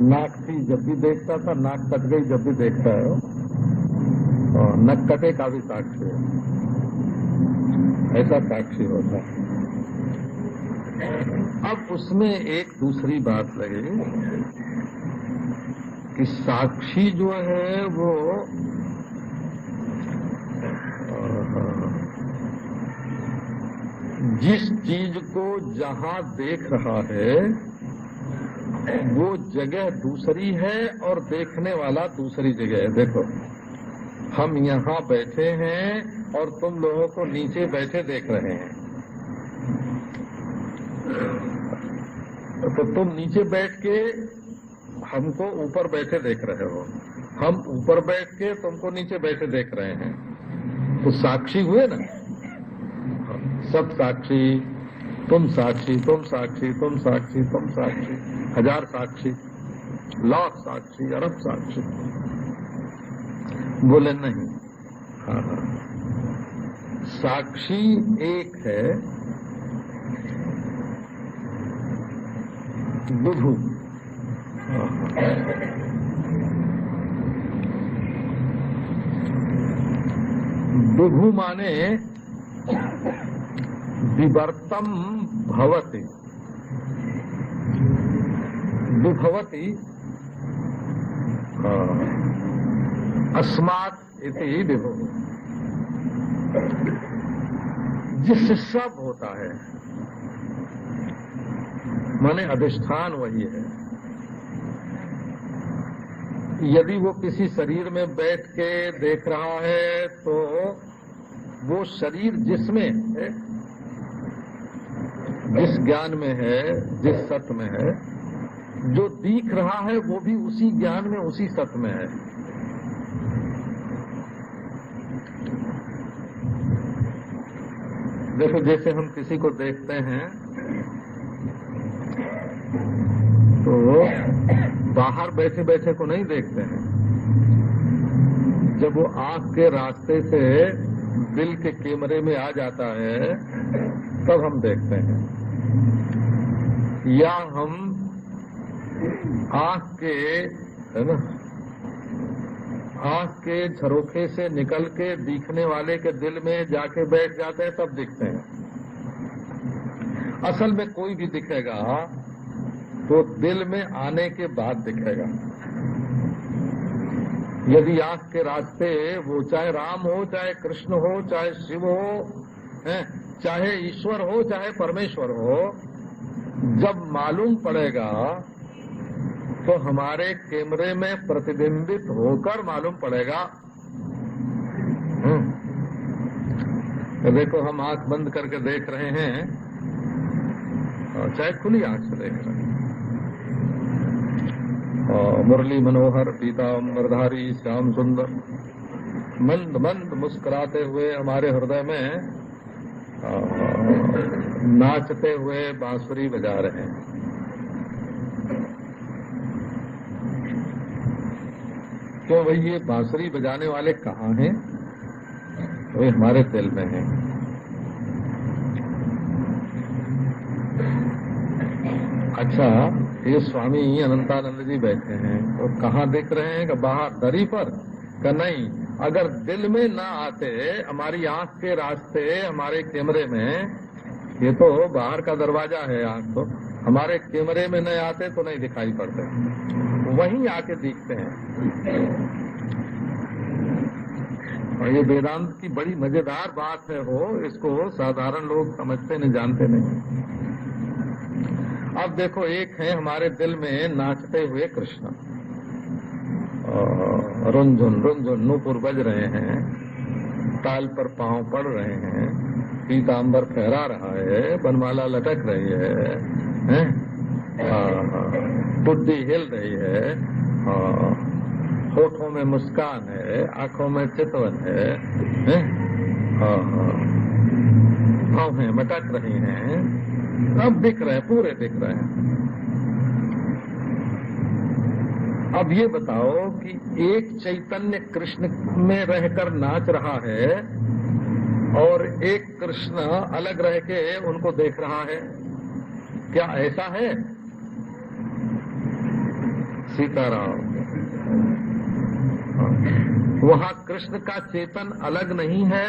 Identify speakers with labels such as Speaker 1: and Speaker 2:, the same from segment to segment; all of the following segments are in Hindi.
Speaker 1: नाक थी जब भी देखता था, नाक कट गई जब भी देखता है, और नक कटे का भी साक्षी है, ऐसा साक्षी होता है। अब उसमें एक दूसरी बात लगी कि साक्षी जो है वो जिस चीज को जहां देख रहा है वो जगह दूसरी है और देखने वाला दूसरी जगह है। देखो, हम यहाँ बैठे हैं और तुम लोगों को नीचे बैठे देख रहे हैं, तो तुम नीचे बैठ के हमको ऊपर बैठे देख रहे हो, हम ऊपर बैठ के तुमको नीचे बैठे देख रहे हैं, तो साक्षी हुए ना। सब साक्षी, तुम साक्षी, तुम साक्षी, तुम साक्षी, तुम साक्षी, हजार साक्षी, लाख साक्षी, अरब साक्षी। बोले नहीं, हाँ, साक्षी एक है, विभु। विभु माने विवर्तम भवति, विभवति अस्मात् इति विभु, जिससे सब होता है, माने अधिष्ठान वही है। यदि वो किसी शरीर में बैठ के देख रहा है तो वो शरीर जिसमें है, जिस ज्ञान में है, जिस सत्य में है, जो दिख रहा है वो भी उसी ज्ञान में, उसी सत्य में है। देखो, जैसे हम किसी को देखते हैं तो बाहर बैठे बैठे को नहीं देखते हैं, जब वो आंख के रास्ते से दिल के कैमरे में आ जाता है तब हम देखते हैं। या हम आंख के, है ना, आंख के झरोखे से निकल के दिखने वाले के दिल में जाके बैठ जाते हैं तब दिखते हैं। असल में कोई भी दिखेगा तो दिल में आने के बाद दिखेगा। यदि आंख के रास्ते वो चाहे राम हो, चाहे कृष्ण हो, चाहे शिव हो, चाहे ईश्वर हो, चाहे परमेश्वर हो, जब मालूम पड़ेगा तो हमारे कैमरे में प्रतिबिंबित होकर मालूम पड़ेगा। तो देखो, हम आंख बंद करके देख रहे हैं और चाहे खुली आंख से देख रहे हैं, मुरली मनोहर पीतांबरधारी श्याम सुंदर मंद मंद मुस्कुराते हुए हमारे हृदय में नाचते हुए बांसुरी बजा रहे हैं। तो भाई, ये बांसुरी बजाने वाले कहाँ हैं? वे हमारे दिल में हैं। अच्छा, ये स्वामी अनंतानंद जी बैठे हैं, वो कहाँ दिख रहे हैं? कि बाहर दरी पर? का नहीं, अगर दिल में ना आते, हमारी आंख के रास्ते, हमारे कैमरे में, ये तो बाहर का दरवाजा है आंख, तो हमारे कैमरे में नहीं आते तो नहीं दिखाई पड़ते, वहीं आके दिखते हैं। और ये वेदांत की बड़ी मजेदार बात है, इसको साधारण लोग समझते नहीं, जानते नहीं। अब देखो, एक है हमारे दिल में नाचते हुए कृष्ण, रुनझुन रुनझुन नूपुर बज रहे हैं, ताल पर पांव पड़ रहे हैं, पीतांबर फहरा रहा है, बनमाला लटक रही है, बुद्धि हिल रही है, होठों में मुस्कान है, आंखों में चितवन है, भौहें मटक रही हैं, सब दिख रहे हैं, पूरे दिख रहे हैं। अब ये बताओ कि एक चैतन्य कृष्ण में रहकर नाच रहा है और एक कृष्ण अलग रह के उनको देख रहा है, क्या ऐसा है? सीताराम। वहाँ कृष्ण का चेतन अलग नहीं है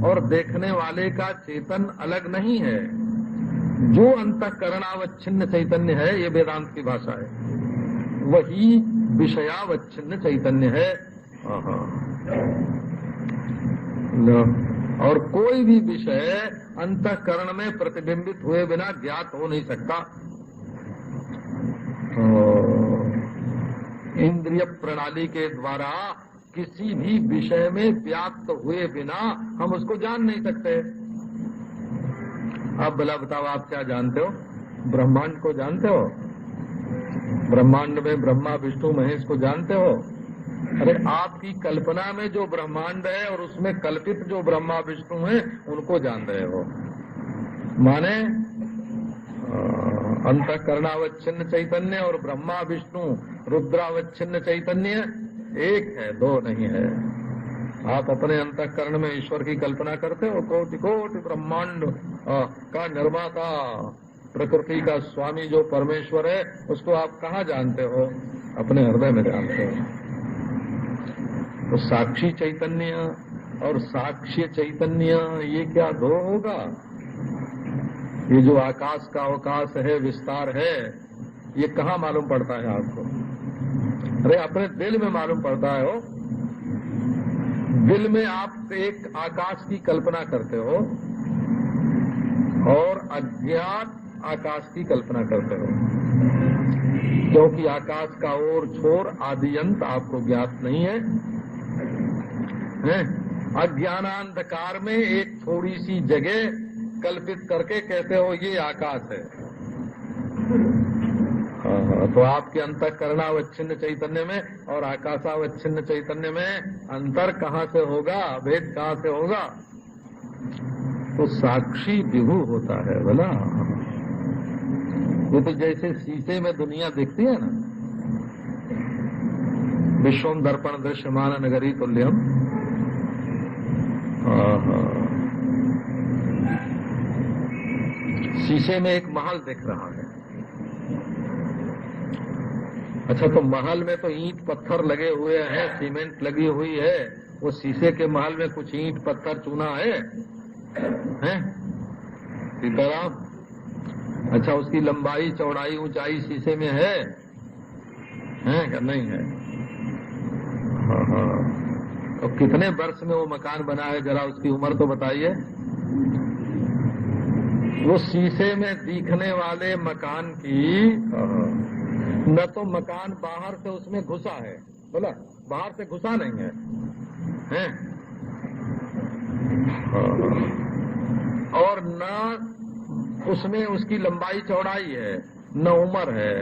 Speaker 1: और देखने वाले का चेतन अलग नहीं है। जो अंतःकरणावच्छिन्न चैतन्य है, ये वेदांत की भाषा है, वही विषयावच्छिन्न चैतन्य है। और कोई भी विषय अंतःकरण में प्रतिबिंबित हुए बिना ज्ञात हो नहीं सकता। इंद्रिय प्रणाली के द्वारा किसी भी विषय में व्याप्त हुए बिना हम उसको जान नहीं सकते। अब भला बताओ, आप क्या जानते हो? ब्रह्मांड को जानते हो? ब्रह्मांड में ब्रह्मा विष्णु महेश को जानते हो? अरे आपकी कल्पना में जो ब्रह्मांड है और उसमें कल्पित जो ब्रह्मा विष्णु है, उनको जान रहे हो। माने अंतःकरणावच्छिन्न चैतन्य और ब्रह्मा विष्णु रुद्रावच्छिन्न चैतन्य एक है, दो नहीं है। आप अपने अंतःकरण में ईश्वर की कल्पना करते हो, कोटि कोटि ब्रह्मांड का निर्माता, प्रकृति का स्वामी जो परमेश्वर है, उसको आप कहाँ जानते हो? अपने हृदय में जानते हो। तो साक्षी चैतन्य और साक्ष्य चैतन्य, ये क्या दो होगा? ये जो आकाश का अवकाश है, विस्तार है, ये कहाँ मालूम पड़ता है आपको? अरे अपने दिल में मालूम पड़ता है। हो दिल में आप एक आकाश की कल्पना करते हो और अज्ञात आकाश की कल्पना करते हो, क्योंकि आकाश का ओर छोर आदि अंत आपको ज्ञात नहीं है। अज्ञानांधकार में एक थोड़ी सी जगह कल्पित करके कहते हो ये आकाश है। तो आपके अंतःकरणावच्छिन्न चैतन्य में और आकाशावच्छिन्न चैतन्य में अंतर कहाँ से होगा? भेद कहाँ से होगा? तो साक्षी विभु होता है बोला। ये तो जैसे शीशे में दुनिया दिखती है ना, विश्वम दर्पण दृश्यमान नगरी तुल्यम। शीशे में एक महल दिख रहा है। अच्छा, तो महल में तो ईंट पत्थर लगे हुए हैं, सीमेंट लगी हुई है, वो शीशे के महल में कुछ ईंट पत्थर चूना है? सीताराम, अच्छा उसकी लंबाई चौड़ाई ऊंचाई शीशे में है क्या? नहीं है। तो कितने वर्ष में वो मकान बना है, जरा उसकी उम्र तो बताइए। वो शीशे में दिखने वाले मकान की न तो मकान बाहर से उसमें घुसा है, बोला बाहर से घुसा नहीं है, हैं? और न उसमें उसकी लंबाई चौड़ाई है, न उम्र है,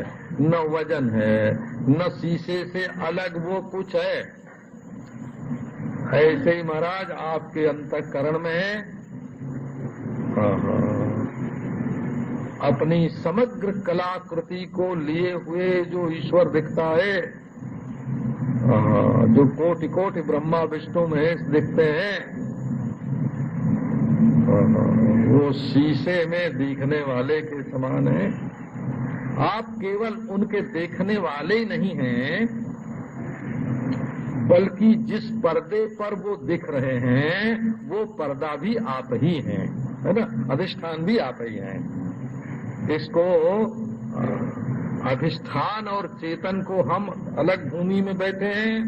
Speaker 1: न वजन है, न शीशे से अलग वो कुछ है। ऐसे ही महाराज आपके अंतःकरण में अपनी समग्र कलाकृति को लिए हुए जो ईश्वर दिखता है, जो कोटि कोटि ब्रह्मा विष्णु महेश दिखते हैं, वो शीशे में दिखने वाले के समान है। आप केवल उनके देखने वाले ही नहीं हैं, बल्कि जिस पर्दे पर वो दिख रहे हैं वो पर्दा भी आप ही हैं, है ना? अधिष्ठान भी आप ही हैं। इसको अधिष्ठान और चेतन को हम अलग भूमि में बैठे हैं,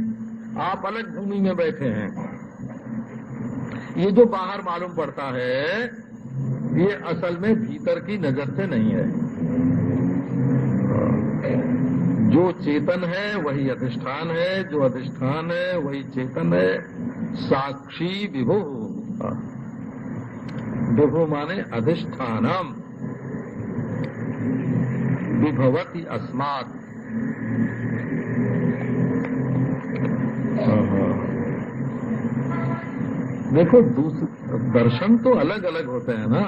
Speaker 1: आप अलग भूमि में बैठे हैं। ये जो बाहर मालूम पड़ता है, ये असल में भीतर की नजर से नहीं है। जो चेतन है वही अधिष्ठान है, जो अधिष्ठान है वही चेतन है। साक्षी विभु, विभु माने अधिष्ठानम, विभवति अस्मात्। देखो दर्शन तो अलग अलग होते हैं ना।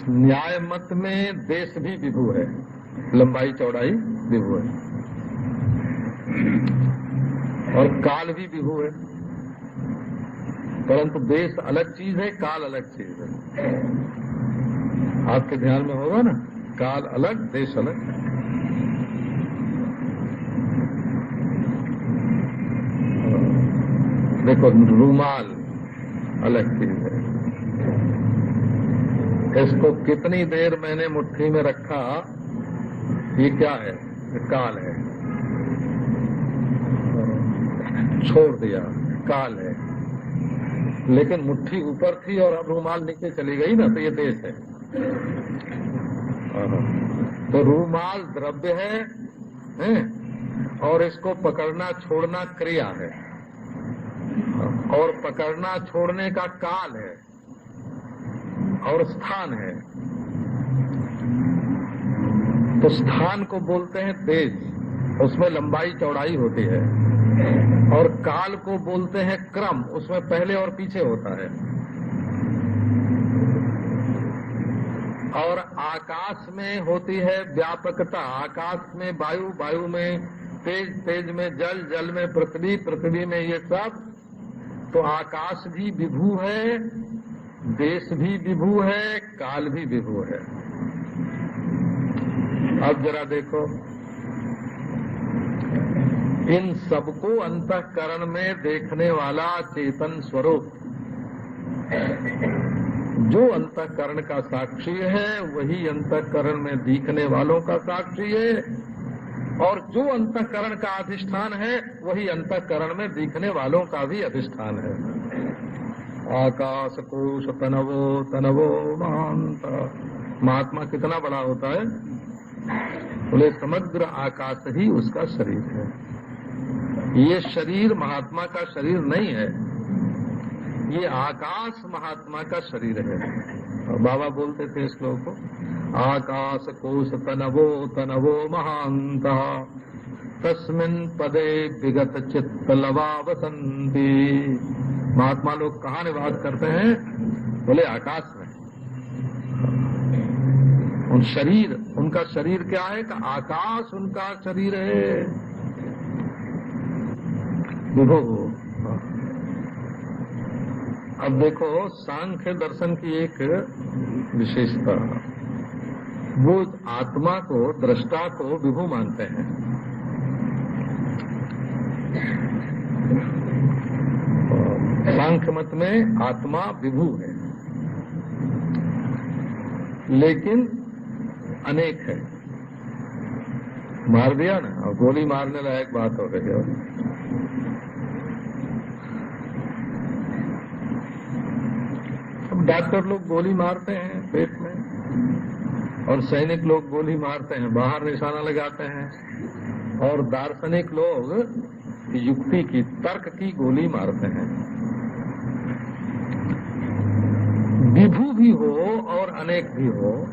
Speaker 1: न्याय मत में देश भी विभु है, लंबाई चौड़ाई विभु है, और काल भी विभु है। परंतु देश अलग चीज है, काल अलग चीज है। आपके ध्यान में होगा ना, काल अलग, देश अलग। देखो, रूमाल अलग चीज है, इसको कितनी देर मैंने मुट्ठी में रखा, ये क्या है? काल है। छोड़ दिया, काल है। लेकिन मुट्ठी ऊपर थी और अब रूमाल नीचे चली गई ना, तो ये देश है। तो रूमाल द्रव्य है और इसको पकड़ना छोड़ना क्रिया है, और पकड़ना छोड़ने का काल है और स्थान है। तो स्थान को बोलते हैं देश, उसमें लंबाई चौड़ाई होती है, और काल को बोलते हैं क्रम, उसमें पहले और पीछे होता है। और आकाश में होती है व्यापकता, आकाश में वायु, वायु में तेज, तेज में जल, जल में पृथ्वी, पृथ्वी में ये सब। तो आकाश भी विभू है, देश भी विभू है, काल भी विभू है। अब जरा देखो, इन सबको अंतःकरण में देखने वाला चेतन स्वरूप, जो अंतःकरण का साक्षी है वही अंतःकरण में दिखने वालों का साक्षी है, और जो अंतःकरण का अधिष्ठान है वही अंतःकरण में दिखने वालों का भी अधिष्ठान है। आकाश कोश तनवो तनवो महांत। महात्मा कितना बड़ा होता है? बोले समग्र आकाश ही उसका शरीर है। ये शरीर महात्मा का शरीर नहीं है, ये आकाश महात्मा का शरीर है। और बाबा बोलते थे इस श्लोक को, आकाश कोश तनवो तनवो महांता तस्मिन् पदे विगत चित्त लवा वसंती। महात्मा लोग कहाँ निवास करते हैं? बोले आकाश में। उन शरीर, उनका शरीर क्या है? कि आकाश उनका शरीर है। विभो। अब देखो, सांख्य दर्शन की एक विशेषता, वो आत्मा को, दृष्टा को विभु मानते हैं। सांख्य मत में आत्मा विभु है, लेकिन अनेक है। मार दिया ना, और गोली मारने लायक बात हो गई है। अब डॉक्टर लोग गोली मारते हैं पेट में, और सैनिक लोग गोली मारते हैं, बाहर निशाना लगाते हैं, और दार्शनिक लोग युक्ति की, तर्क की गोली मारते हैं। विभु भी हो और अनेक भी हो,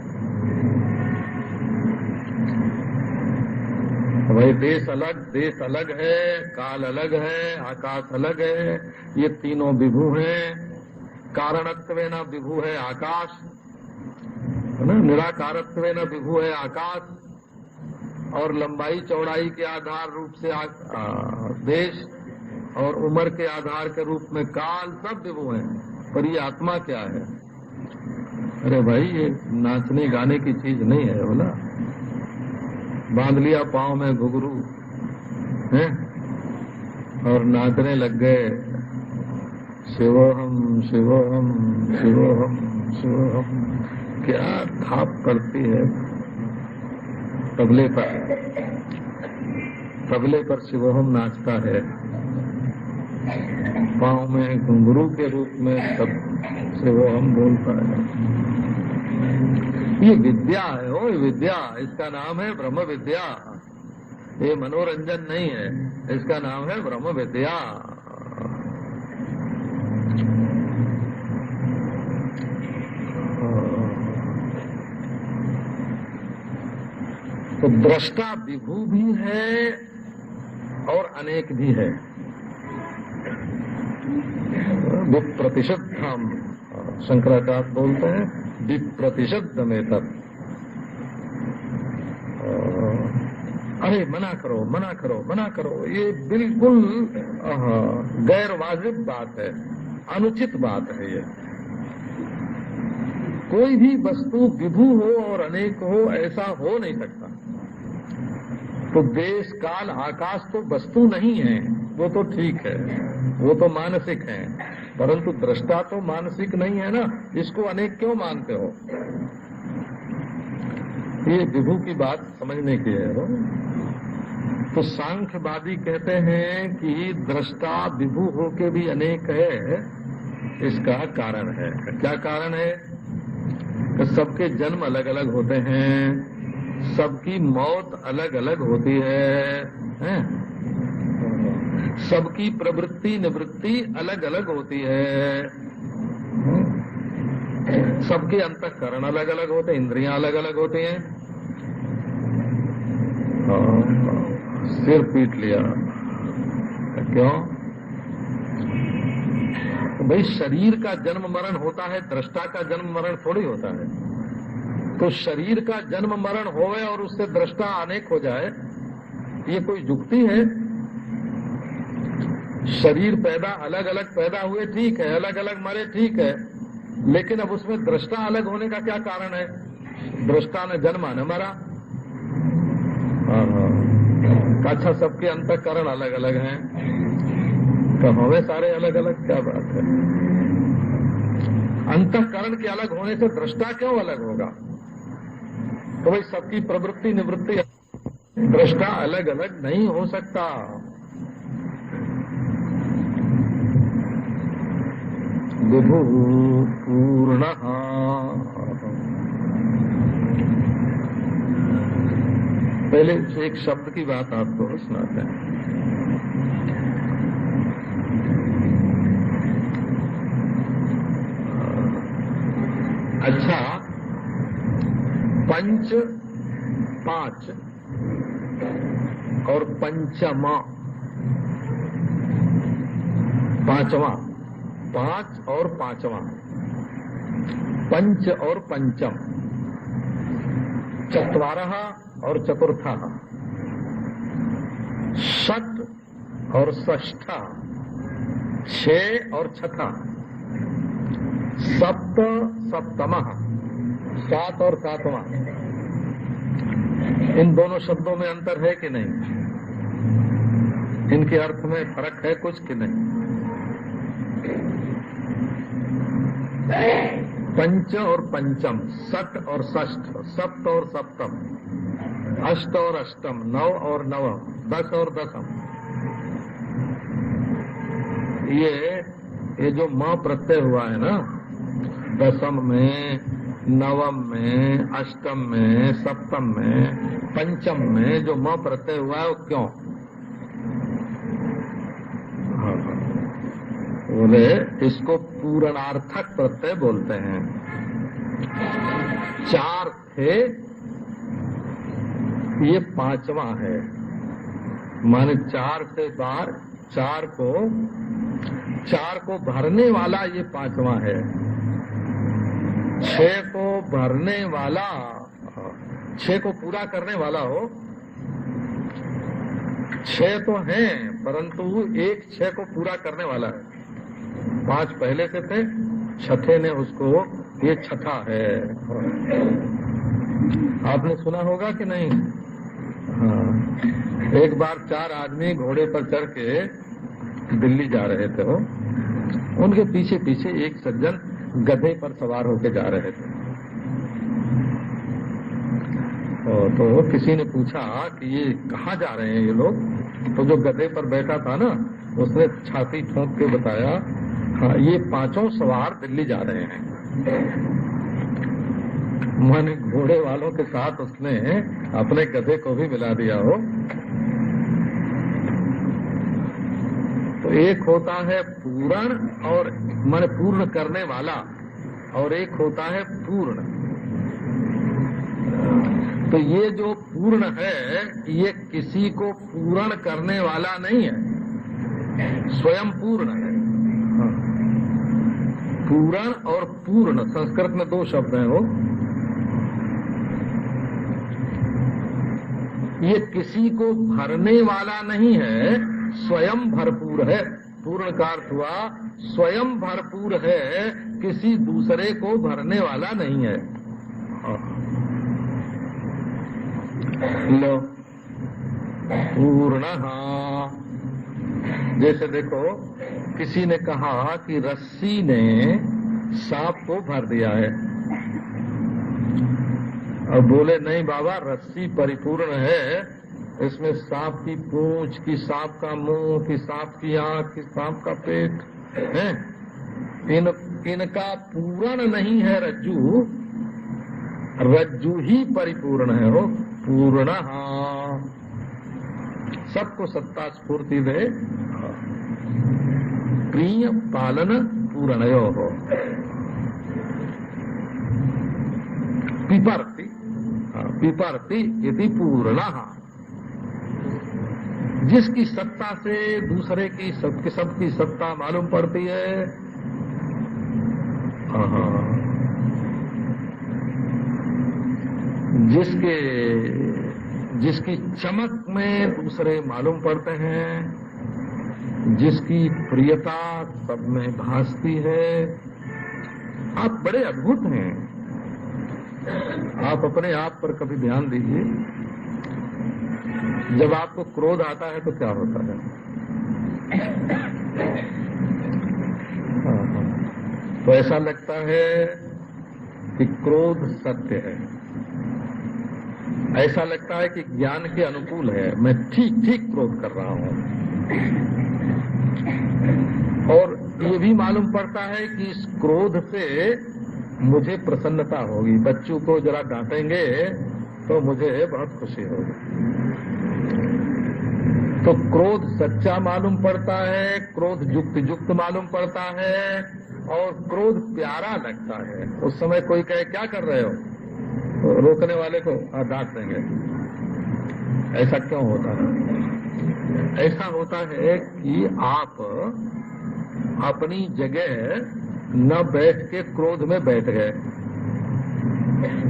Speaker 1: भाई देश अलग है, काल अलग है, आकाश अलग है, ये तीनों विभु हैं। कारणत्वेन विभु है आकाश, है ना, निराकारत्वेन विभु है आकाश, और लंबाई चौड़ाई के आधार रूप से देश, और उम्र के आधार के रूप में काल, सब विभु हैं। पर ये आत्मा क्या है? अरे भाई, ये नाचने गाने की चीज नहीं है। बोला, बांध लिया पांव में घुघरू है और नाचने लग गए, शिवोहम शिवोहम शिवोहम शिवोहम। क्या थाप करती है तबले पर शिवोहम नाचता है, पांव में घुंघरू के रूप में सब शिवोहम बोलता है। ये विद्या है, ओ विद्या, इसका नाम है ब्रह्म विद्या। ये मनोरंजन नहीं है, इसका नाम है ब्रह्म विद्या। तो दृष्टा विभु भी है और अनेक भी है। विप्रतिशत, हम शंकराचार्य बोलते हैं विप्रतिशत में तक। अरे मना करो मना करो मना करो, ये बिल्कुल गैर वाजिब बात है, अनुचित बात है ये। कोई भी वस्तु विभु हो और अनेक हो ऐसा हो नहीं सकता। तो देश काल आकाश तो वस्तु नहीं है, वो तो ठीक है, वो तो मानसिक है, परंतु दृष्टा तो मानसिक नहीं है ना, इसको अनेक क्यों मानते हो? ये विभु की बात समझने की है। हो तो सांख्यवादी कहते हैं कि दृष्टा विभु होके भी अनेक है, इसका कारण है। क्या कारण है? कि सबके जन्म अलग अलग होते हैं, सबकी मौत अलग अलग होती है? सबकी प्रवृत्ति निवृत्ति अलग अलग होती है, सबके अंतःकरण अलग अलग होते हैं, इंद्रियां अलग अलग होती हैं। सिर पीट लिया क्यों? भाई शरीर का जन्म मरण होता है, दृष्टा का जन्म मरण थोड़ी होता है। तो शरीर का जन्म मरण होवे और उससे दृष्टा अनेक हो जाए, ये कोई युक्ति है? शरीर पैदा अलग अलग पैदा हुए ठीक है, अलग अलग मरे ठीक है, लेकिन अब उसमें दृष्टा अलग होने का क्या कारण है? दृष्टा न जन्मा न मरा। अच्छा, सबके अंतःकरण अलग अलग हैं, तो हमें सारे अलग अलग, क्या बात है? अंतःकरण के अलग होने से दृष्टा क्यों अलग होगा? तो भाई सबकी प्रवृत्ति निवृत्ति, दृष्टा अलग अलग नहीं हो सकता। विभु पूर्णः। पहले एक शब्द की बात आपको सुनाते हैं। अच्छा, पंच, पांच और पंचमा, पांचवा, पांच और पांचवा, पंच और पंचम, चत्वारः और चतुर्थः, षट और षष्ठा, छह और छठा, सप्त सप्तमः, सात और सातवां। इन दोनों शब्दों में अंतर है कि नहीं? इनके अर्थ में फर्क है कुछ कि नहीं? पंच और पंचम, सट और षष्ठ, सप्त और सप्तम, अष्ट और अष्टम, नौ और नवम, दस और दसम। ये जो म प्रत्यय हुआ है ना, दसम में, नवम में, अष्टम में, सप्तम में, पंचम में जो म प्रत्यय हुआ है वो क्यों? बोले इसको पूरणार्थक प्रत्यय बोलते हैं। चार थे, ये पांचवा है, माने चार से बार, चार को भरने वाला ये पांचवा है। छह को भरने वाला, छह को पूरा करने वाला हो, छह तो हैं परंतु एक छह को पूरा करने वाला है। पांच पहले से थे, छठे ने उसको, ये छठा है। आपने सुना होगा कि नहीं? हाँ, एक बार चार आदमी घोड़े पर चढ़ के दिल्ली जा रहे थे, वो उनके पीछे पीछे एक सज्जन गधे पर सवार होकर जा रहे थे। तो किसी ने पूछा कि ये कहाँ जा रहे हैं ये लोग? तो जो गधे पर बैठा था ना, उसने छाती ठोंक के बताया, हाँ ये पांचों सवार दिल्ली जा रहे हैं। माने घोड़े वालों के साथ उसने अपने गधे को भी मिला दिया हो। तो एक होता है पूर्ण, और माने पूर्ण करने वाला, और एक होता है पूर्ण। तो ये जो पूर्ण है, ये किसी को पूर्ण करने वाला नहीं है, स्वयं पूर्ण है। पूर्ण और पूर्ण संस्कृत में दो शब्द हैं। वो ये किसी को भरने वाला नहीं है, स्वयं भरपूर है। पूर्ण का अर्थ हुआ स्वयं भरपूर है, किसी दूसरे को भरने वाला नहीं है। लो पूर्ण। जैसे देखो, किसी ने कहा कि रस्सी ने सांप को भर दिया है, और बोले नहीं बाबा, रस्सी परिपूर्ण है, इसमें सांप की पूंछ, की सांप का मुंह, की सांप की आंख, की सांप का पेट है, इनका पूर्ण नहीं है रज्जू, रज्जू ही परिपूर्ण है। हो पूर्ण। सबको सत्ता स्फूर्ति दे, प्रिय पालन पूर्णयो हो। पिपर्ति, पिपर्ति इति पूर्णः। जिसकी सत्ता से दूसरे की सबकी सत्ता मालूम पड़ती है, जिसकी चमक में दूसरे मालूम पड़ते हैं, जिसकी प्रियता सब में भासती है। आप बड़े अद्भुत हैं। आप अपने आप पर कभी ध्यान दीजिए, जब आपको क्रोध आता है तो क्या होता है? तो ऐसा लगता है कि क्रोध सत्य है, ऐसा लगता है कि ज्ञान के अनुकूल है, मैं ठीक ठीक क्रोध कर रहा हूं। और ये भी मालूम पड़ता है कि इस क्रोध से मुझे प्रसन्नता होगी, बच्चों को जरा डांटेंगे तो मुझे बहुत खुशी होगी। तो क्रोध सच्चा मालूम पड़ता है, क्रोध युक्त मालूम पड़ता है, और क्रोध प्यारा लगता है। उस समय कोई कहे क्या कर रहे हो, तो रोकने वाले को डांट देंगे। ऐसा क्यों होता है? ऐसा होता है कि आप अपनी जगह न बैठ के क्रोध में बैठ गए,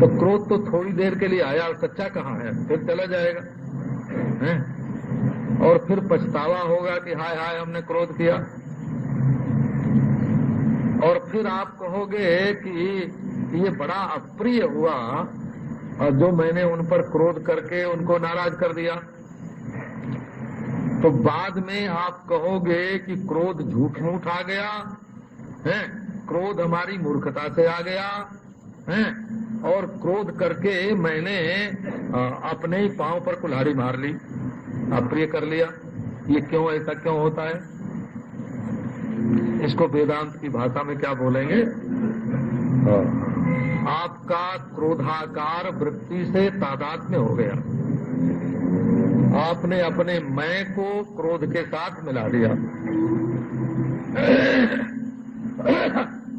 Speaker 1: तो क्रोध तो थोड़ी देर के लिए आया और सच्चा कहाँ है, फिर चला जाएगा है? और फिर पछतावा होगा कि हाय हाय हमने क्रोध किया। और फिर आप कहोगे कि ये बड़ा अप्रिय हुआ और जो मैंने उन पर क्रोध करके उनको नाराज कर दिया। तो बाद में आप कहोगे कि क्रोध झूठ मूठ आ गया है, क्रोध हमारी मूर्खता से आ गया है, और क्रोध करके मैंने अपने ही पांव पर कुल्हाड़ी मार ली, अप्रिय कर लिया। ये क्यों, ऐसा क्यों होता है? इसको वेदांत की भाषा में क्या बोलेंगे? आपका क्रोधाकार वृत्ति से तादात्म्य हो गया, आपने अपने मैं को क्रोध के साथ मिला दिया।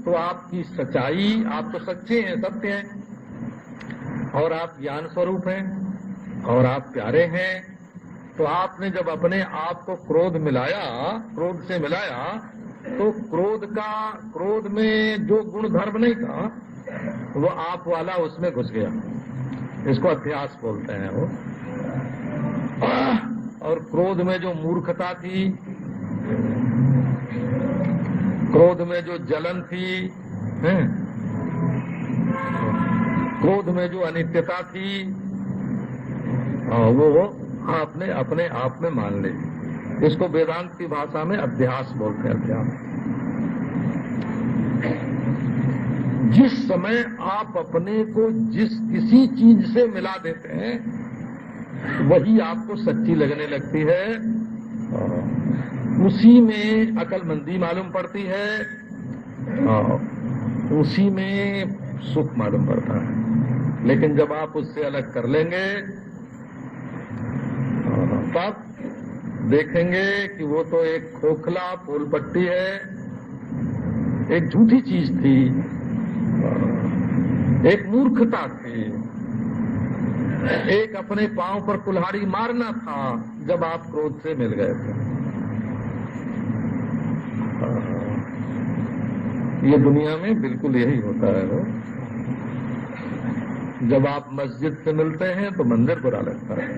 Speaker 1: तो आपकी सच्चाई, आप तो सच्चे हैं, सत्य हैं, और आप ज्ञान स्वरूप हैं, और आप प्यारे हैं। तो आपने जब अपने आप को क्रोध मिलाया, क्रोध से मिलाया, तो क्रोध में जो गुण धर्म नहीं था वो आप वाला उसमें घुस गया। इसको अध्यास बोलते हैं वो। और क्रोध में जो मूर्खता थी, क्रोध में जो जलन थी, क्रोध में जो अनित्यता थी, वो आपने अपने आप में मान ली। इसको वेदांत की भाषा में अध्यास बोलते हैं। अध्यास। जिस समय आप अपने को जिस किसी चीज से मिला देते हैं, वही आपको सच्ची लगने लगती है, उसी में अकलमंदी मालूम पड़ती है, उसी में सुख मालूम पड़ता है। लेकिन जब आप उससे अलग कर लेंगे, तब देखेंगे कि वो तो एक खोखला पोल पट्टी है, एक झूठी चीज थी, एक मूर्खता थी, एक अपने पांव पर कुल्हाड़ी मारना था जब आप क्रोध से मिल गए थे। ये दुनिया में बिल्कुल यही होता है। जब आप मस्जिद से मिलते हैं तो मंदिर बुरा लगता है,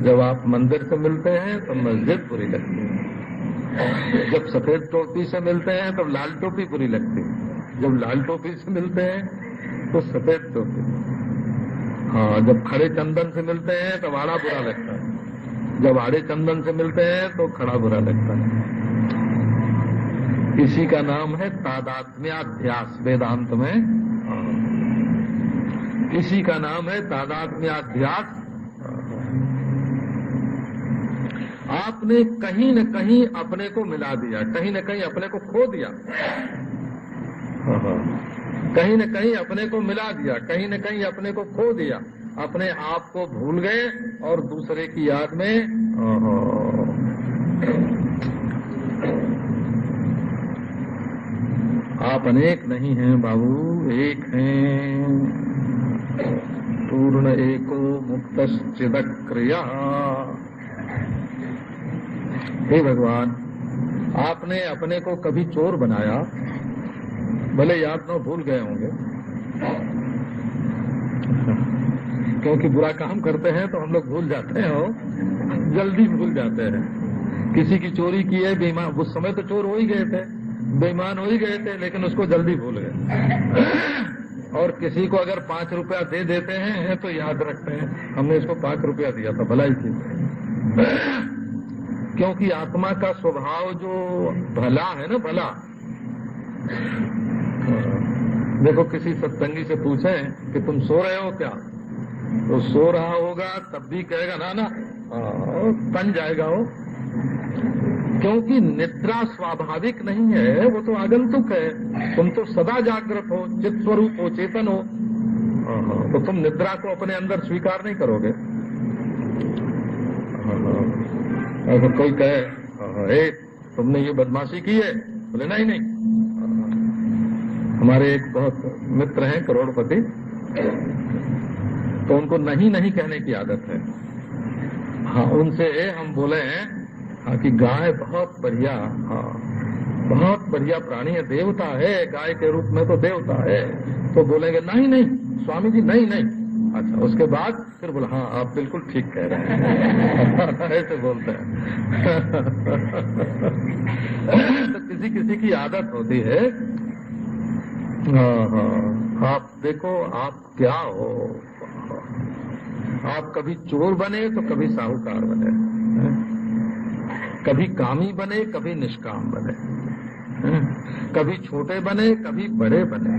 Speaker 1: जब आप मंदिर से मिलते हैं तो मस्जिद बुरी लगती है। जब सफेद टोपी से मिलते हैं तब लाल टोपी बुरी लगती है, जब लाल टोपी से मिलते हैं तो सफेद टोपी। हाँ, जब खड़े चंदन से मिलते हैं तब आड़ा बुरा लगता है, जब आड़े चंदन से मिलते हैं तो खड़ा बुरा लगता है। इसी का नाम है तादात्म्याध्यास वेदांत में। इसी का नाम है तादात्म्याध्यास। आपने कहीं न कहीं अपने को मिला दिया, कहीं न कहीं अपने को खो दिया, कहीं न कहीं अपने को मिला दिया, कहीं न कहीं अपने को खो दिया, अपने आप को भूल गए और दूसरे की याद में। आप अनेक नहीं हैं बाबू, एक हैं। पूर्ण एको मुक्तश्चिदक्रिया। हे भगवान, आपने अपने को कभी चोर बनाया, भले याद न भूल गए होंगे, क्योंकि बुरा काम करते हैं तो हम लोग भूल जाते हैं, हो जल्दी भूल जाते हैं। किसी की चोरी की है, बेईमान, उस समय तो चोर हो ही गए थे, बेईमान हो ही गए थे, लेकिन उसको जल्दी भूल गए। और किसी को अगर 5 रुपया दे देते हैं तो याद रखते हैं, हमने इसको 5 रुपया दिया था, भलाई की। क्योंकि आत्मा का स्वभाव जो भला है ना, भला। देखो, किसी सत्संगी से पूछें कि तुम सो रहे हो क्या, तो सो रहा होगा तब भी कहेगा ना ना, तन जाएगा वो। क्योंकि निद्रा स्वाभाविक नहीं है, वो तो आगंतुक है। तुम तो सदा जागृत हो, चित स्वरूप हो, चेतन हो, तो तुम निद्रा को अपने अंदर स्वीकार नहीं करोगे। अगर कोई कहे तुमने ये बदमाशी की है, बोले नहीं नहीं। हमारे एक बहुत मित्र हैं करोड़पति, तो उनको नहीं नहीं कहने की आदत है। हाँ, उनसे हम बोले हैं हाँ कि गाय बहुत बढ़िया, हाँ बहुत बढ़िया प्राणी है, देवता है, गाय के रूप में तो देवता है। तो बोलेंगे नहीं नहीं स्वामी जी, नहीं नहीं। अच्छा, उसके बाद फिर बोला हाँ आप बिल्कुल ठीक कह रहे हैं। ऐसे बोलते हैं। तो किसी किसी की आदत होती है। आप देखो आप क्या हो, आप कभी चोर बने तो कभी साहूकार बने, कभी कामी बने कभी निष्काम बने, कभी छोटे बने कभी बड़े बने,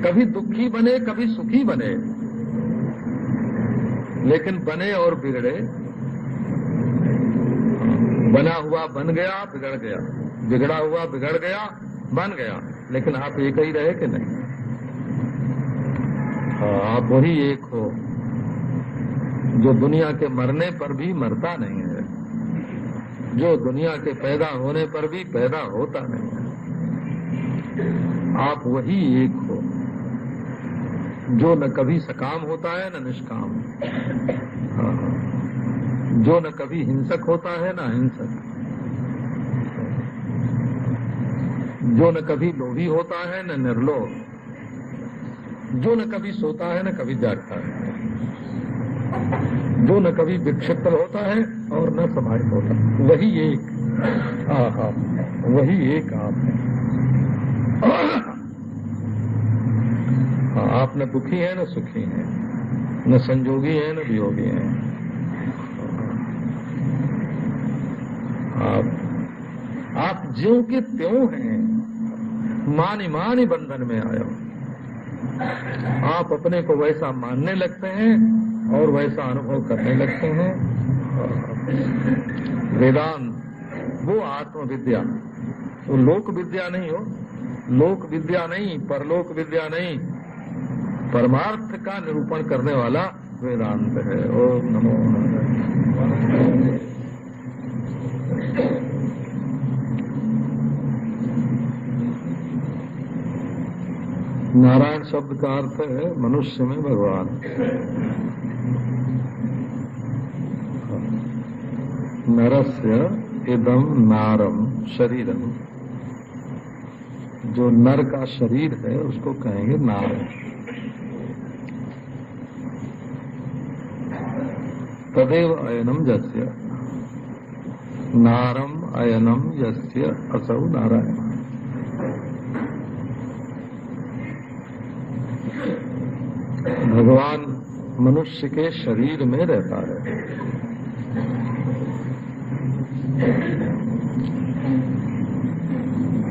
Speaker 1: कभी दुखी बने कभी सुखी बने, लेकिन बने और बिगड़े। बना हुआ बन गया, बिगड़ गया, बिगड़ा हुआ बिगड़ गया, बन गया, लेकिन आप एक ही रहे कि नहीं? आप वही एक हो जो दुनिया के मरने पर भी मरता नहीं है, जो दुनिया के पैदा होने पर भी पैदा होता नहीं है। आप वही एक हो जो न कभी सकाम होता है न निष्काम, जो न कभी हिंसक होता है न अहिंसक, जो न कभी लोभी होता है न निर्लोभ, जो न कभी सोता है न कभी जागता है, जो न कभी विक्षिप्त होता है और न समाहित होता है। वही एक, वही एक आप है। आप न दुखी हैं न सुखी हैं, न संजोगी हैं न वियोगी हैं। आप ज्यों के त्यों हैं, मानी मानी बंधन में आए हो। आप अपने को वैसा मानने लगते हैं और वैसा अनुभव करने लगते हैं। वेदांत वो आत्मविद्या, वो लोक विद्या नहीं हो, लोक विद्या नहीं, परलोक विद्या नहीं, परमार्थ का निरूपण करने वाला वेदांत है। ओम नमो नारायण। नारायण शब्द का अर्थ है मनुष्य में भगवान। नरस्य इदम नारम शरीरम, जो नर का शरीर है उसको कहेंगे नार। तदेव अयनम जस्य नारम अयनम यस्य असौ नारायण। भगवान मनुष्य के शरीर में रहता है।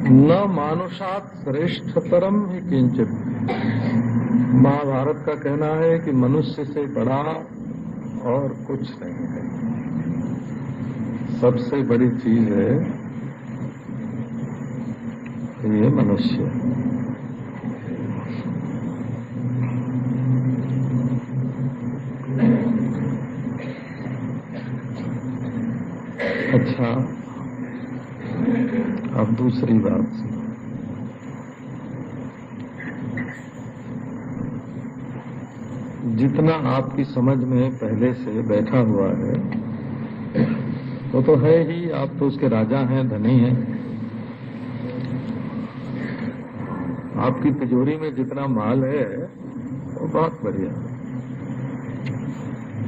Speaker 1: न मानुषात श्रेष्ठतरम ही किंचित। महाभारत का कहना है कि मनुष्य से बड़ा और कुछ नहीं है। सबसे बड़ी चीज है ये मनुष्य। अच्छा, अब दूसरी बात सुनो। जितना आपकी समझ में पहले से बैठा हुआ है वो तो है ही। आप तो उसके राजा हैं, धनी हैं। आपकी तिजोरी में जितना माल है वो बहुत बढ़िया।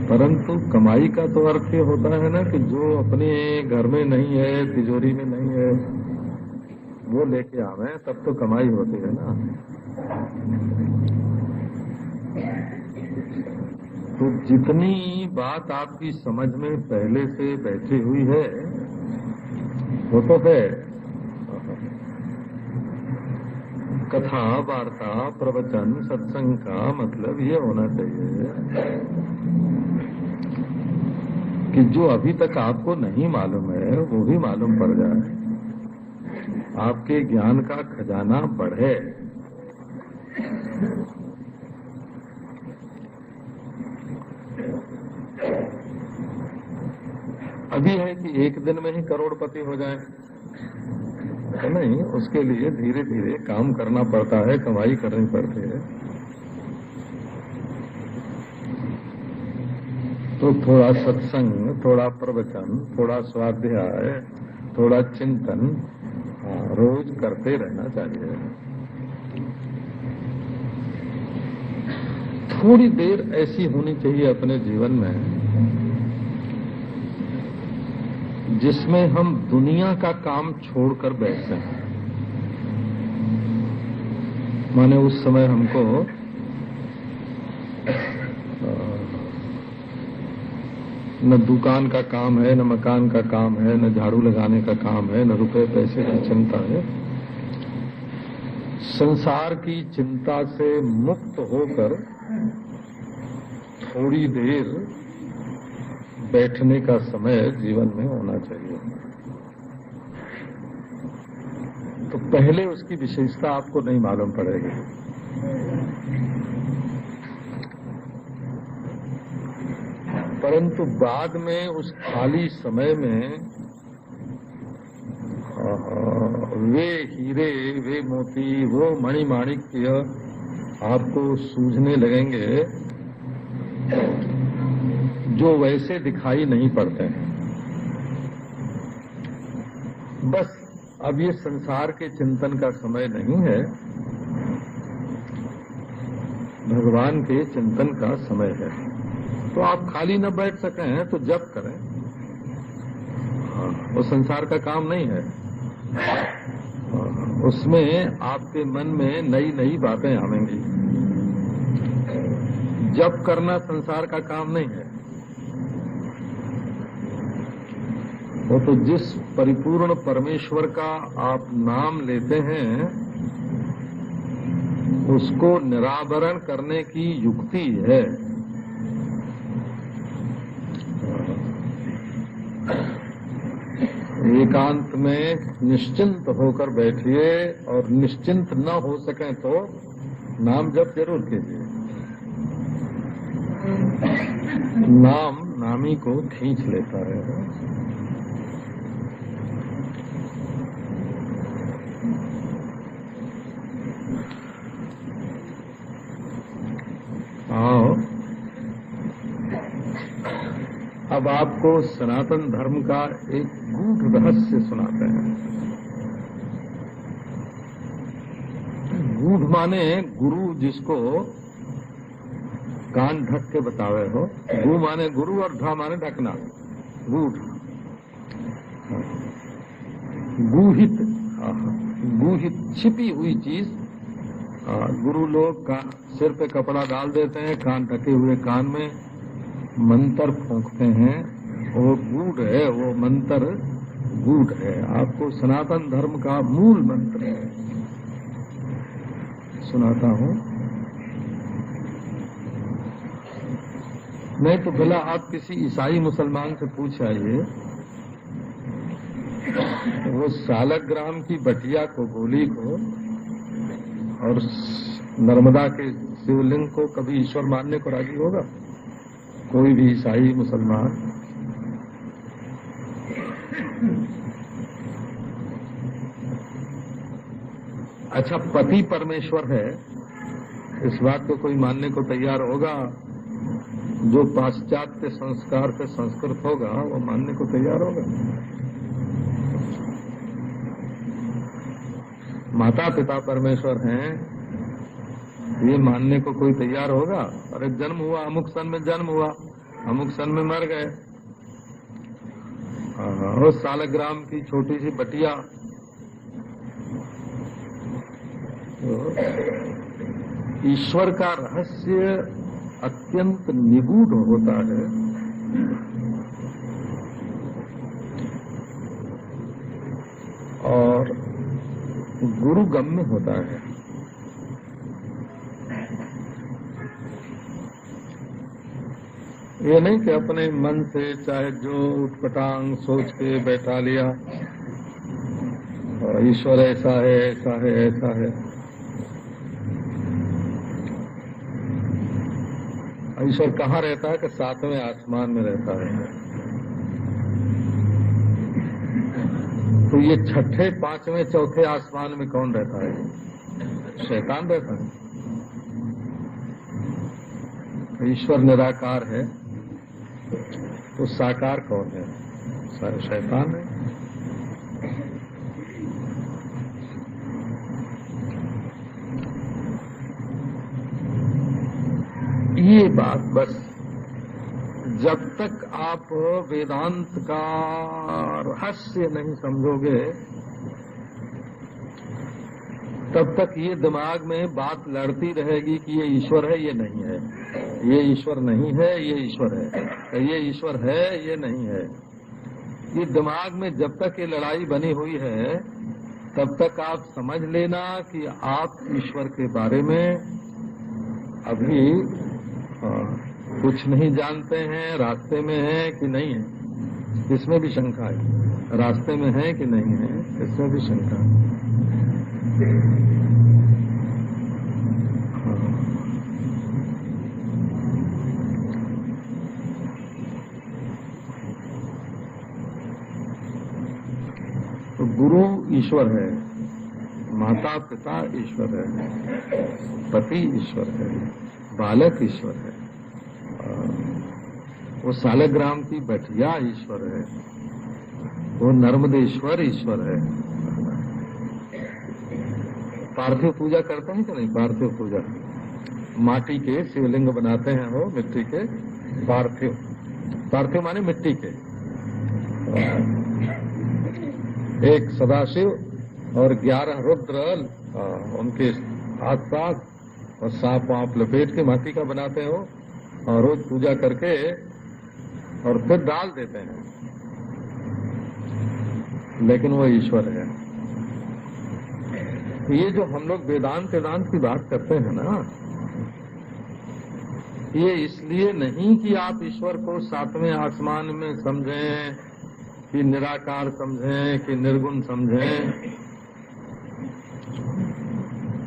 Speaker 1: परंतु कमाई का तो अर्थ ये होता है ना कि जो अपने घर में नहीं है, तिजोरी में नहीं है, वो लेके आवे, तब तो कमाई होती है ना। तो जितनी बात आपकी समझ में पहले से बैठी हुई है वो तो है। कथा, वार्ता, प्रवचन, सत्संग का मतलब ये होना चाहिए कि जो अभी तक आपको नहीं मालूम है वो भी मालूम पड़ जाए, आपके ज्ञान का खजाना बढ़े। अभी है कि एक दिन में ही करोड़पति हो जाए तो नहीं, उसके लिए धीरे धीरे काम करना पड़ता है, कमाई करनी पड़ती है। तो थोड़ा सत्संग, थोड़ा प्रवचन, थोड़ा स्वाध्याय, थोड़ा चिंतन रोज करते रहना चाहिए। थोड़ी देर ऐसी होनी चाहिए अपने जीवन में जिसमें हम दुनिया का काम छोड़कर बैठते हैं। माने उस समय हमको न दुकान का काम है, न मकान का काम है, न झाड़ू लगाने का काम है, न रुपए पैसे की चिंता है। संसार की चिंता से मुक्त होकर थोड़ी देर बैठने का समय जीवन में होना चाहिए। तो पहले उसकी विशेषता आपको नहीं मालूम पड़ेगी। परंतु बाद में उस खाली समय में वे हीरे, वे मोती, वो मणिमाणिक्य आपको सूझने लगेंगे जो वैसे दिखाई नहीं पड़ते हैं। बस अब ये संसार के चिंतन का समय नहीं है, भगवान के चिंतन का समय है। तो आप खाली न बैठ सकें तो जप करें। वो संसार का काम नहीं है। उसमें आपके मन में नई नई बातें आवेंगी। जप करना संसार का काम नहीं है। वो तो जिस परिपूर्ण परमेश्वर का आप नाम लेते हैं उसको निरावरण करने की युक्ति है। एकांत में निश्चिंत होकर बैठिए और निश्चिंत न हो सके तो नाम जप जरूर कीजिए। नाम नामी को खींच लेता है। आओ, अब आपको सनातन धर्म का एक गूढ़ रहस्य सुनाते हैं। गूढ़ माने गुरु जिसको कान ढक के बतावे हो। गु माने गुरु और ढा माने ढकना, गूढ़। गूहित, गूहित छिपी हुई चीज। गुरु लोग का सिर पे कपड़ा डाल देते हैं, कान ढके हुए कान में मंत्र फूंकते हैं, वो गूढ़ है, वो मंत्र गूढ़ है। आपको सनातन धर्म का मूल मंत्र सुनाता हूँ। नहीं तो भला आप किसी ईसाई मुसलमान से पूछ आइए, वो सालग्राम की बटिया को, गोली को और नर्मदा के शिवलिंग को कभी ईश्वर मानने को राजी होगा? कोई भी ईसाई मुसलमान। अच्छा, पति परमेश्वर है, इस बात को कोई मानने को तैयार होगा? जो पाश्चात्य संस्कार से संस्कृत होगा वो मानने को तैयार होगा? माता पिता परमेश्वर हैं, ये मानने को कोई तैयार होगा? अरे जन्म हुआ, अमुक सन में जन्म हुआ, अमुक सन में मर गए। और सालग्राम की छोटी सी बटिया, ईश्वर का रहस्य अत्यंत निगूढ़ होता है। और गुरु गम्य होता है। ये नहीं कि अपने मन से चाहे जो उटपटांग सोच के बैठा लिया, ईश्वर ऐसा है, ऐसा है, ऐसा है। ईश्वर कहाँ रहता है? कि सातवें आसमान में रहता है। तो ये छठे, पांचवें, चौथे आसमान में कौन रहता है? शैतान रहता है। ईश्वर निराकार है, तो साकार कौन है? शैतान है। ये बात बस, जब तक आप वेदांत का रहस्य नहीं समझोगे तब तक ये दिमाग में बात लड़ती रहेगी कि ये ईश्वर है, ये नहीं है, ये ईश्वर नहीं है, ये ईश्वर है, ये ईश्वर है, ये नहीं है। ये दिमाग में जब तक ये लड़ाई बनी हुई है तब तक आप समझ लेना कि आप ईश्वर के बारे में अभी कुछ नहीं जानते हैं, रास्ते में है कि नहीं है, इसमें भी शंका है। रास्ते में है कि नहीं है, इसमें भी शंका है। तो गुरु ईश्वर है, माता पिता ईश्वर है, पति ईश्वर है, बालक ईश्वर है, वो सालग्राम की बटिया ईश्वर है, वो नर्मदेश्वर ईश्वर है। पार्थिव पूजा करते हैं कि नहीं? पार्थिव पूजा, माटी के शिवलिंग बनाते हैं, वो मिट्टी के। पार्थिव, पार्थिव माने मिट्टी के। एक सदाशिव और 11 रुद्र उनके आसपास, और सांप वाप लपेट के माटी का बनाते हो और रोज पूजा करके और फिर डाल देते हैं, लेकिन वो ईश्वर है। ये जो हम लोग वेदांत की बात करते हैं ना, ये इसलिए नहीं कि आप ईश्वर को सातवें आसमान में समझें, कि निराकार समझें, कि निर्गुण समझें।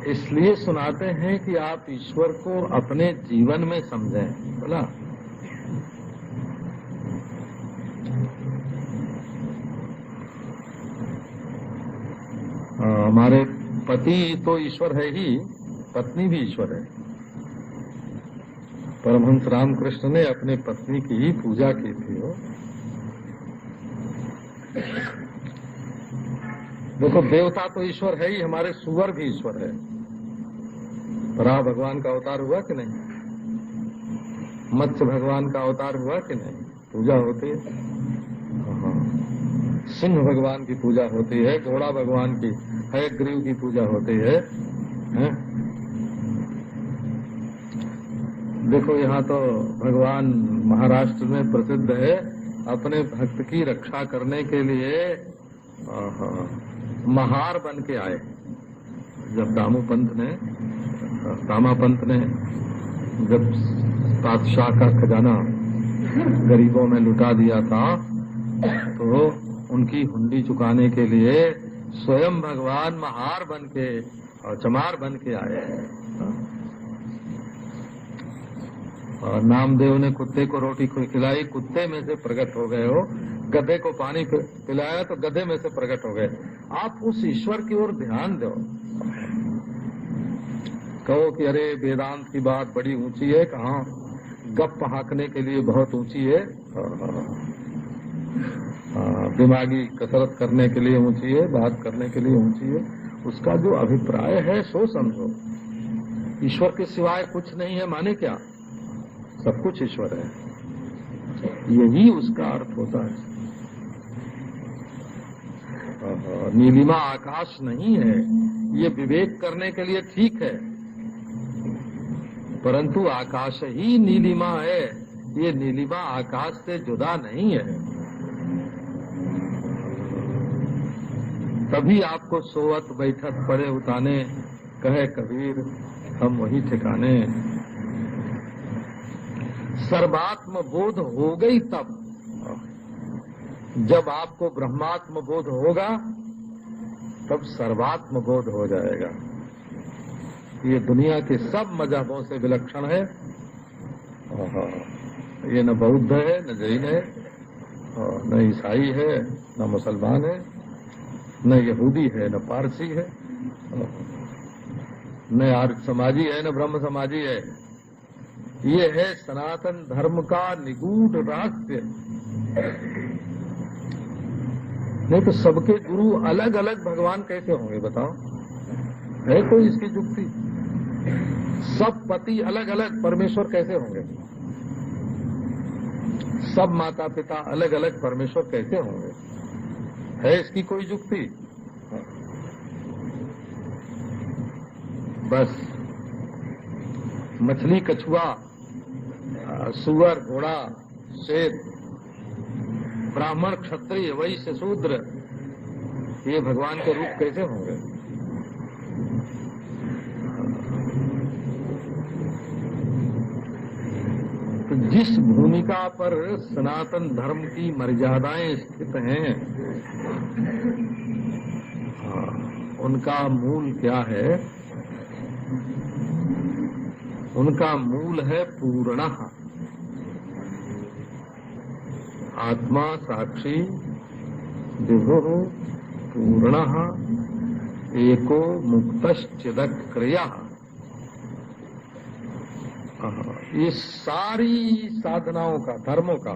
Speaker 1: इसलिए सुनाते हैं कि आप ईश्वर को अपने जीवन में समझें। बोला हमारे पति तो ईश्वर है ही, पत्नी भी ईश्वर है। परमहंस रामकृष्ण ने अपने पत्नी की ही पूजा की थी। देखो, देवता तो ईश्वर है ही, हमारे सुअर भी ईश्वर है। राह भगवान का अवतार हुआ कि नहीं? मत्स्य भगवान का अवतार हुआ कि नहीं? पूजा होती है। सिंह भगवान की पूजा होती है, घोड़ा भगवान की, हयग्रीव की पूजा होती है, हैं? देखो यहाँ तो भगवान महाराष्ट्र में प्रसिद्ध है, अपने भक्त की रक्षा करने के लिए महार बन के आए। जब दामापंत ने जब बादशाह का खजाना गरीबों में लुटा दिया था, तो उनकी हुंडी चुकाने के लिए स्वयं भगवान महार बन के और चमार बन के आए। और नामदेव ने कुत्ते को रोटी खिलाई, कुत्ते में से प्रकट हो गए हो। गधे को पानी पिलाया तो गधे में से प्रकट हो गए। आप उस ईश्वर की ओर ध्यान दो। कहो कि अरे वेदांत की बात बड़ी ऊंची है, कहाँ गप हाँकने के लिए बहुत ऊंची है, दिमागी कसरत करने के लिए ऊंची है, बात करने के लिए ऊंची है। उसका जो अभिप्राय है सो समझो। ईश्वर के सिवाय कुछ नहीं है माने क्या? सब कुछ ईश्वर है, यही उसका अर्थ होता है। नीलिमा आकाश नहीं है, ये विवेक करने के लिए ठीक है, परंतु आकाश ही नीलिमा है। ये नीलिमा आकाश से जुदा नहीं है। तभी आपको सोवत बैठक पड़े उताने, कहे कबीर हम वही ठिकाने। सर्वात्म बोध हो गई तब, जब आपको ब्रह्मात्म बोध होगा तब सर्वात्म बोध हो जाएगा। ये दुनिया के सब मजहबों से विलक्षण है। ये न बौद्ध है, न जैन है, न ईसाई है, न मुसलमान है, न यहूदी है, न पारसी है, न आर्य समाजी है, न ब्रह्म समाजी है। ये है सनातन धर्म का निगूढ़ रहस्य। नहीं तो सबके गुरु अलग अलग भगवान कैसे होंगे बताओ? है कोई इसकी जुक्ति? सब पति अलग अलग परमेश्वर कैसे होंगे? सब माता पिता अलग अलग परमेश्वर कैसे होंगे? है इसकी कोई जुक्ति? बस मछली, कछुआ, सुअर, घोड़ा, शेर, ब्राह्मण, क्षत्रिय, वैश्य, शूद्र, ये भगवान के रूप कैसे होंगे? तो जिस भूमिका पर सनातन धर्म की मर्यादाएं स्थित हैं, उनका मूल क्या है? उनका मूल है पूर्णः। आत्मा साक्षी विभुः पूर्णः एको मुक्तश्चिदक्रियः। ये सारी साधनाओं का, धर्मों का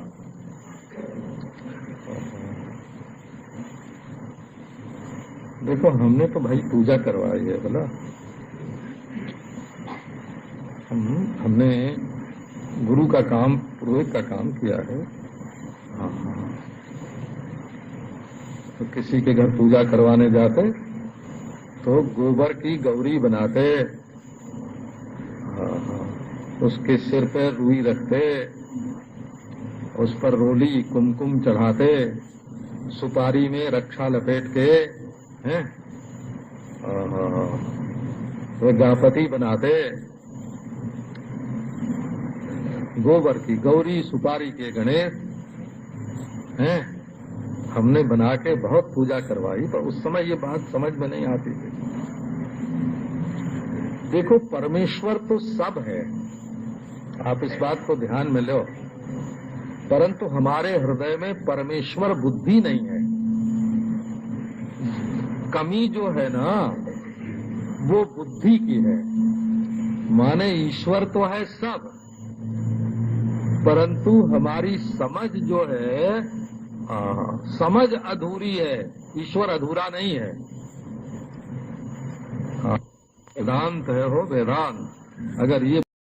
Speaker 1: देखो, हमने तो भाई पूजा करवाई है बोला। हमने गुरु का काम, पुरोहित का काम किया है। तो किसी के घर पूजा करवाने जाते तो गोबर की गौरी बनाते, उसके सिर पर रुई रखते, उस पर रोली कुमकुम चढ़ाते, सुपारी में रक्षा लपेट के हैं, वे गणपति बनाते। गोबर की गौरी, सुपारी के गणेश हैं, हमने बना के बहुत पूजा करवाई। तो उस समय ये बात समझ में नहीं आती थी। देखो, परमेश्वर तो सब है, आप इस बात को ध्यान में लो, परंतु हमारे हृदय में परमेश्वर बुद्धि नहीं है। कमी जो है ना, वो बुद्धि की है। माने ईश्वर तो है सब, परंतु हमारी समझ जो है, समझ अधूरी है। ईश्वर अधूरा नहीं है। वेदांत है हो वेदांत। अगर ये